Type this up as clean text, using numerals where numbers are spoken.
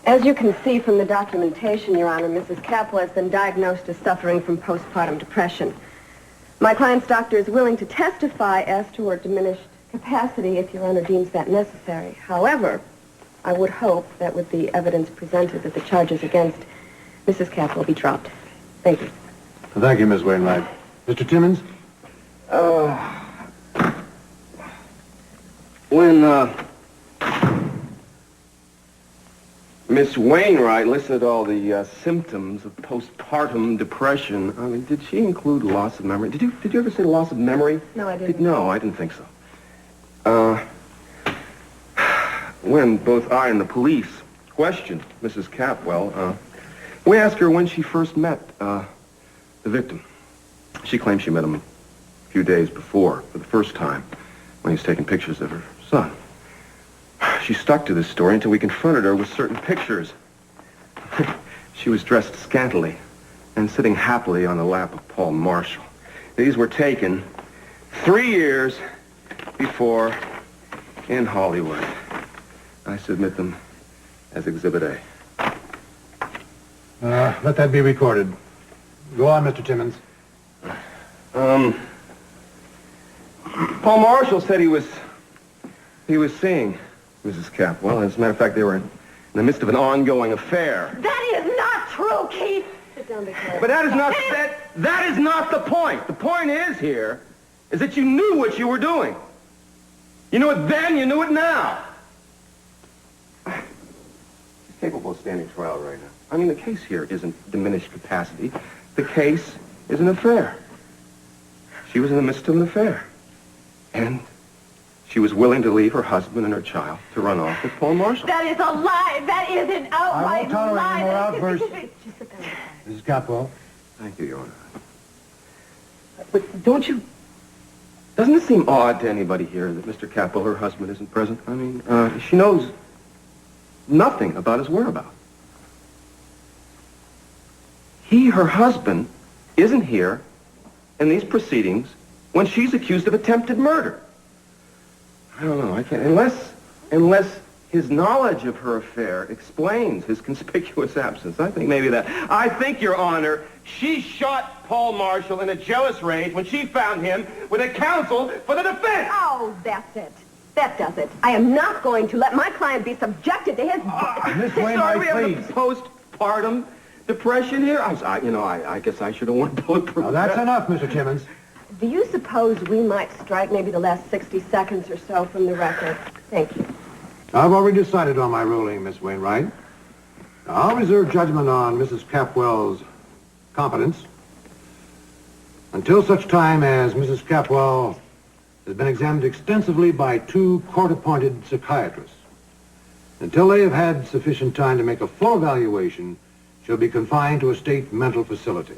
As you can see from the documentation, Your Honor, Mrs. Capwell has been diagnosed as suffering from postpartum depression. My client's doctor is willing to testify as to her diminished capacity if Your Honor deems that necessary. However, I would hope that with the evidence presented that the charges against Mrs. Capwell be dropped. Thank you. Thank you, Miss Wainwright. Mr. Timmons? When, Miss Wainwright listed all the symptoms of postpartum depression, I mean, did she include loss of memory? Did you ever say loss of memory? No, I didn't. No, I didn't think so. When both I and the police questioned Mrs. Capwell, we asked her when she first met the victim. She claimed she met him a few days before, for the first time, when he was taking pictures of her son. She stuck to this story until we confronted her with certain pictures. She was dressed scantily and sitting happily on the lap of Paul Marshall. These were taken 3 years before in Hollywood. I submit them as Exhibit A. Let that be recorded. Go on, Mr. Timmons. Paul Marshall said he was seeing Mrs. Capwell. As a matter of fact, they were in the midst of an ongoing affair. That is not true, Keith. Sit down, But that is not the point. The point is that you knew what you were doing. You knew it then, you knew it now. She's capable of standing trial right now. I mean, the case here isn't diminished capacity. The case is an affair. She was in the midst of an affair. And she was willing to leave her husband and her child to run off with Paul Marshall. That is a lie. That is an outright lie. I won't tolerate any more outbursts. Just sit down. Mrs. Capwell. Thank you, Your Honor. But doesn't it seem odd to anybody here that Mr. Capwell, her husband, isn't present? I mean, she knows nothing about his whereabouts. He, her husband, isn't here in these proceedings when she's accused of attempted murder. I don't know, I can't, unless his knowledge of her affair explains his conspicuous absence. I think, Your Honor, she shot Paul Marshall in a jealous rage when she found him with a counsel for the defense. Oh, that's it. That does it. I am not going to let my client be subjected to his... Miss Wainwright, please. Postpartum depression here? I guess I should have worn bulletproof. Now, that's enough, Mr. Timmons. Do you suppose we might strike maybe the last 60 seconds or so from the record? Thank you. I've already decided on my ruling, Miss Wainwright. Now, I'll reserve judgment on Mrs. Capwell's competence until such time as Mrs. Capwell has been examined extensively by 2 court-appointed psychiatrists. Until they have had sufficient time to make a full evaluation, she'll be confined to a state mental facility.